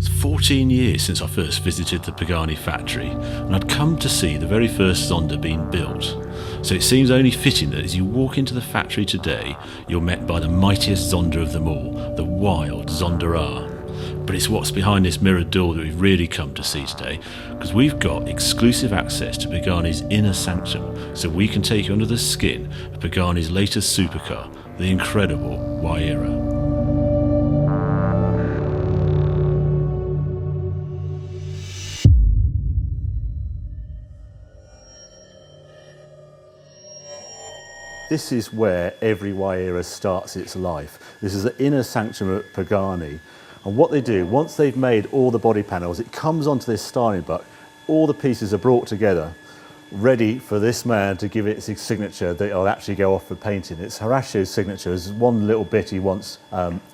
It's 14 years since I first visited the Pagani factory, and I'd come to see the very first Zonda being built. So it seems only fitting that as you walk into the factory today, you're met by the mightiest Zonda of them all, the wild Zonda R. But it's what's behind this mirrored door that we've really come to see today, because we've got exclusive access to Pagani's inner sanctum, so we can take you under the skin of Pagani's latest supercar, the incredible Huayra. This is where every Huayra starts its life. This is the inner sanctum at Pagani. And what they do, once they've made all the body panels, it comes onto this styling buck, all the pieces are brought together, ready for this man to give it his signature that will actually go off for painting. It's Horacio's signature. There's one little bit he wants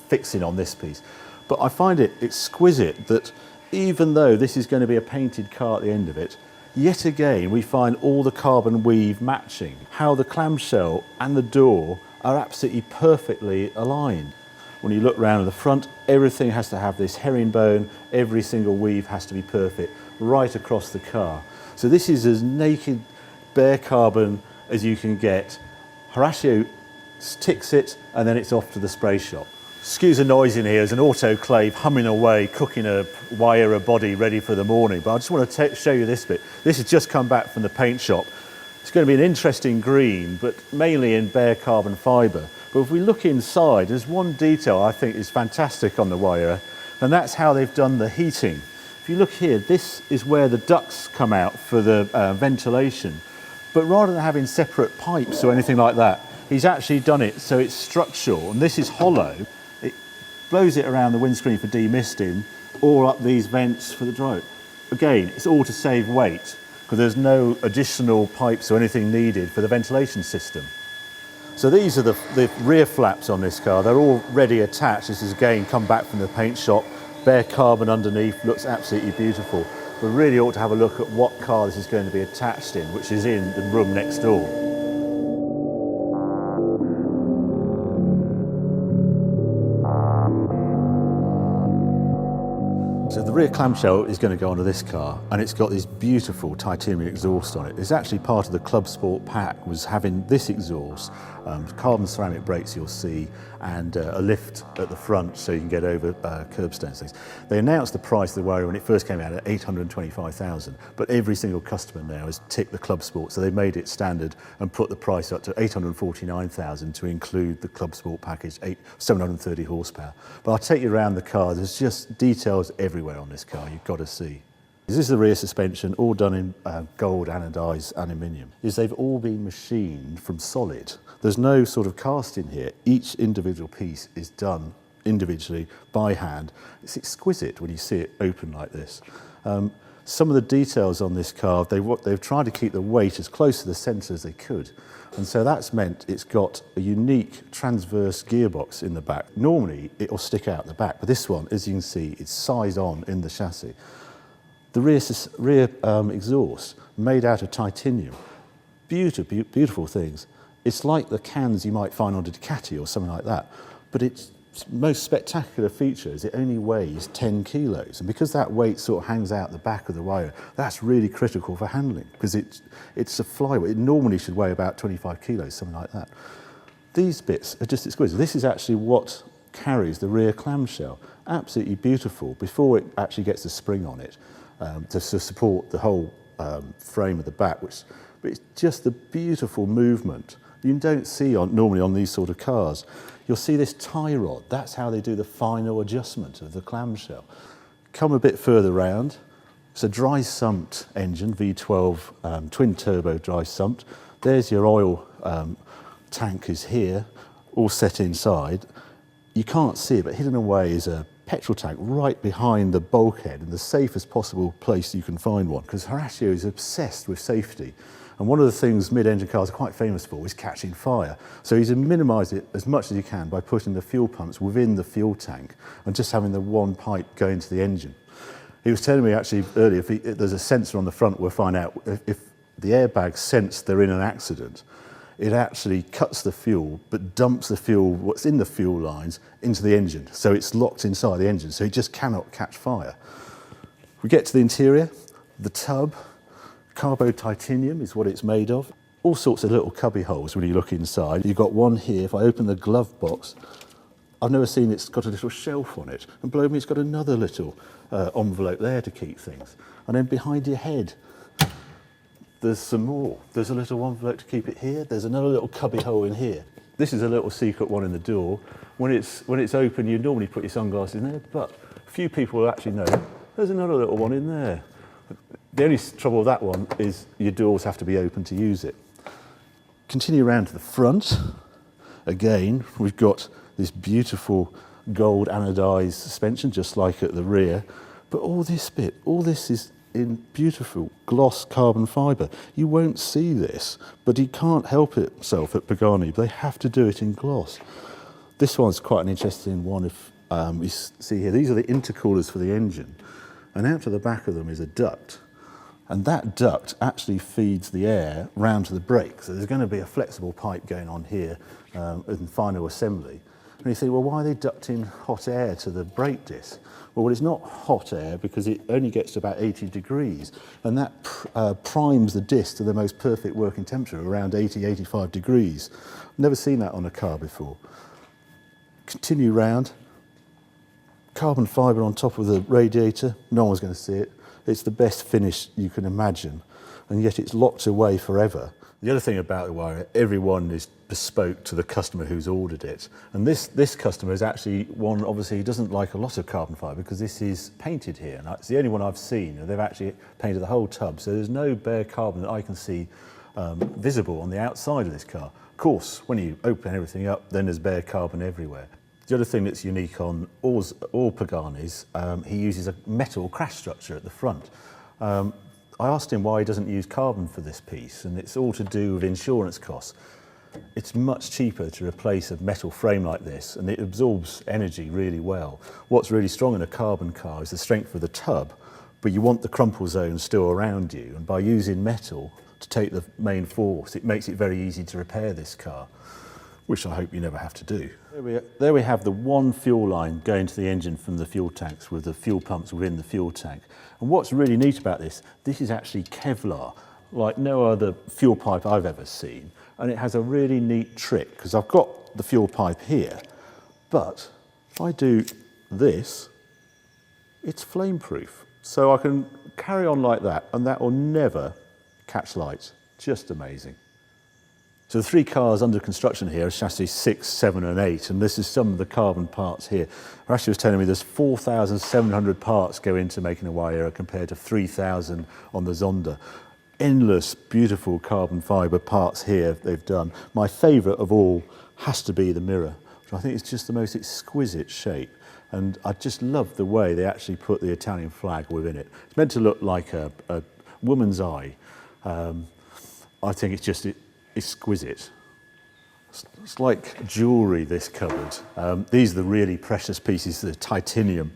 fixing on this piece. But I find it exquisite that even though this is going to be a painted car at the end of it, yet again, we find all the carbon weave matching, how the clamshell and the door are absolutely perfectly aligned. When you look round at the front, everything has to have this herringbone, every single weave has to be perfect, right across the car. So this is as naked, bare carbon as you can get. Horacio ticks it, and then it's off to the spray shop. Excuse the noise in here, there's an autoclave humming away, cooking a Huayra body ready for the morning. But I just want to show you this bit. This has just come back from the paint shop. It's going to be an interesting green, but mainly in bare carbon fibre. But if we look inside, there's one detail I think is fantastic on the Huayra, and that's how they've done the heating. If you look here, this is where the ducts come out for the ventilation. But rather than having separate pipes or anything like that, he's actually done it so it's structural, and this is hollow. Blows it around the windscreen for demisting, or up these vents for the dry. Again, it's all to save weight, because there's no additional pipes or anything needed for the ventilation system. So these are the rear flaps on this car. They're all ready attached. This is again come back from the paint shop. Bare carbon underneath, looks absolutely beautiful. We really ought to have a look at what car this is going to be attached in, which is in the room next door. So the rear clamshell is going to go onto this car, and it's got this beautiful titanium exhaust on it. It's actually part of the Club Sport pack, was having this exhaust, carbon ceramic brakes you'll see, and a lift at the front so you can get over curbstones things. They announced the price of the Huayra when it first came out at $825,000, but every single customer now has ticked the Club Sport, so they made it standard and put the price up to $849,000 to include the Club Sport package, 730 horsepower. But I'll take you around the car. There's just details everywhere on this car you've got to see. This is the rear suspension, all done in gold anodized aluminium. They've all been machined from solid. There's no sort of casting here. Each individual piece is done individually by hand. It's exquisite when you see it open like this. Some of the details on this car, they've tried to keep the weight as close to the centre as they could. And so that's meant it's got a unique transverse gearbox in the back. Normally it'll stick out the back, but this one, as you can see, it's sized on in the chassis. The rear exhaust, made out of titanium. Beautiful things. It's like the cans you might find on a Ducati or something like that, but its most spectacular feature is it only weighs 10 kilos. And because that weight sort of hangs out the back of the Huayra, that's really critical for handling, because it's a flyweight. It normally should weigh about 25 kilos, something like that. These bits are just exquisite. This is actually what carries the rear clamshell. Absolutely beautiful before it actually gets the spring on it to support the whole frame of the back, but it's just the beautiful movement you don't see normally on these sort of cars. You'll see this tie rod. That's how they do the final adjustment of the clamshell. Come a bit further round. It's a dry sumped engine, V12 twin turbo dry sumped. There's your oil tank is here, all set inside. You can't see it, but hidden away is a petrol tank right behind the bulkhead in the safest possible place you can find one, because Horacio is obsessed with safety. And one of the things mid-engine cars are quite famous for is catching fire. So he's minimised it as much as he can by putting the fuel pumps within the fuel tank and just having the one pipe go into the engine. He was telling me actually earlier, if there's a sensor on the front, we'll find out if the airbags sense they're in an accident, it actually cuts the fuel, but dumps the fuel, what's in the fuel lines, into the engine. So it's locked inside the engine, so it just cannot catch fire. We get to the interior, the tub, carbo titanium is what it's made of. All sorts of little cubby holes when you look inside. You've got one here, if I open the glove box, I've never seen it's got a little shelf on it. And below me it's got another little envelope there to keep things. And then behind your head, there's some more. There's a little envelope to keep it here. There's another little cubby hole in here. This is a little secret one in the door. When it's open, you normally put your sunglasses in there, but few people will actually know there's another little one in there. The only trouble with that one is your doors have to be open to use it. Continue around to the front. Again, we've got this beautiful gold anodized suspension, just like at the rear. But all this bit, all this is in beautiful gloss carbon fibre. You won't see this, but he can't help itself at Pagani. They have to do it in gloss. This one's quite an interesting one. If you see here, these are the intercoolers for the engine. And out to the back of them is a duct. And that duct actually feeds the air round to the brake. So there's going to be a flexible pipe going on here in final assembly. And you think, well, why are they ducting hot air to the brake disc? Well, it's not hot air because it only gets to about 80 degrees. And that primes the disc to the most perfect working temperature, around 80, 85 degrees. Never seen that on a car before. Continue round. Carbon fibre on top of the radiator. No one's going to see it. It's the best finish you can imagine, and yet it's locked away forever. The other thing about the Huayra, everyone is bespoke to the customer who's ordered it. And this customer is actually one, obviously, he doesn't like a lot of carbon fibre because this is painted here. And it's the only one I've seen. They've actually painted the whole tub, so there's no bare carbon that I can see visible on the outside of this car. Of course, when you open everything up, then there's bare carbon everywhere. The other thing that's unique on all Paganis, he uses a metal crash structure at the front. I asked him why he doesn't use carbon for this piece, and it's all to do with insurance costs. It's much cheaper to replace a metal frame like this, and it absorbs energy really well. What's really strong in a carbon car is the strength of the tub, but you want the crumple zone still around you, and by using metal to take the main force, it makes it very easy to repair this car, which I hope you never have to do. There we have the one fuel line going to the engine from the fuel tanks with the fuel pumps within the fuel tank. And what's really neat about this is actually Kevlar, like no other fuel pipe I've ever seen. And it has a really neat trick, because I've got the fuel pipe here, but if I do this, it's flame proof. So I can carry on like that, and that will never catch light. Just amazing. So the three cars under construction here are chassis 6, 7 and 8, and this is some of the carbon parts here. Rashi was telling me there's 4,700 parts go into making a Huayra compared to 3,000 on the Zonda. Endless, beautiful carbon fibre parts here they've done. My favourite of all has to be the mirror, which I think is just the most exquisite shape. And I just love the way they actually put the Italian flag within it. It's meant to look like a woman's eye. I think it's just exquisite. It's like jewellery, this cupboard. These are the really precious pieces, the titanium.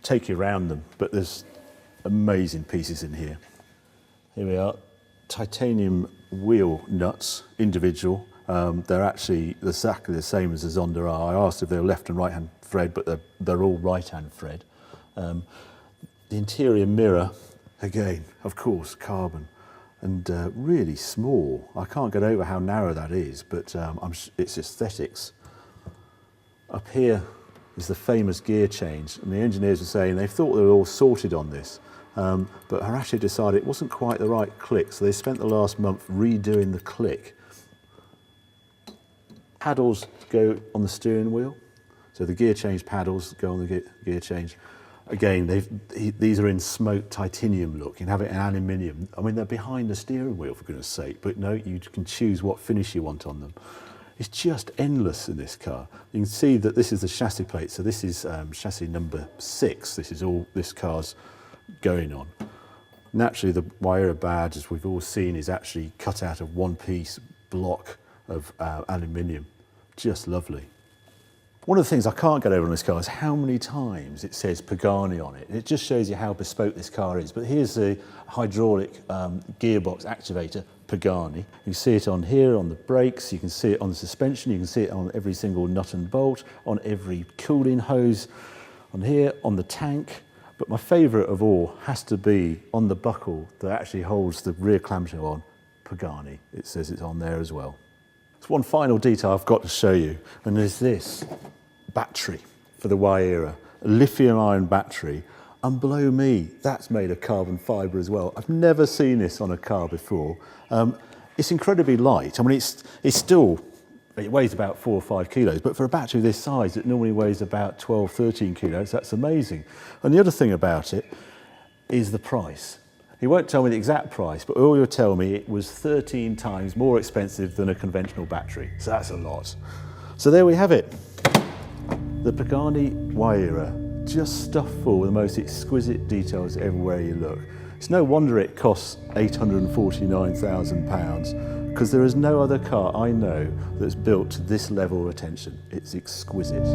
Take you around them, but there's amazing pieces in here. Here we are, titanium wheel nuts, individual. They're actually exactly the same as the Zonda are. I asked if they were left and right hand thread, but they're all right hand thread. The interior mirror, again, of course, carbon. And really small. I can't get over how narrow that is, but it's aesthetics. Up here is the famous gear change, and the engineers were saying they thought they were all sorted on this, but Harashi decided it wasn't quite the right click, so they spent the last month redoing the click. Paddles go on the steering wheel, so the gear change paddles go on the gear change. Again, these are in smoked titanium look. You can have it in aluminium. I mean, they're behind the steering wheel, for goodness sake, but no, you can choose what finish you want on them. It's just endless in this car. You can see that this is the chassis plate, so this is chassis number 6. This is all this car's going on. Naturally, the Huayra badge, as we've all seen, is actually cut out of one-piece block of aluminium. Just lovely. One of the things I can't get over on this car is how many times it says Pagani on it. It just shows you how bespoke this car is. But here's the hydraulic gearbox activator, Pagani. You can see it on here on the brakes, you can see it on the suspension, you can see it on every single nut and bolt, on every cooling hose, on here, on the tank. But my favourite of all has to be on the buckle that actually holds the rear clamshell on, Pagani. It says it's on there as well. There's one final detail I've got to show you, and there's this battery for the Huayra, a lithium-ion battery. And below me, that's made of carbon fibre as well. I've never seen this on a car before. It's incredibly light. I mean, it weighs about 4 or 5 kilos, but for a battery this size, it normally weighs about 12, 13 kilos. That's amazing. And the other thing about it is the price. He won't tell me the exact price, but all he'll tell me it was 13 times more expensive than a conventional battery. So that's a lot. So there we have it. The Pagani Huayra. Just stuffed full with the most exquisite details everywhere you look. It's no wonder it costs £849,000, because there is no other car I know that's built to this level of attention. It's exquisite.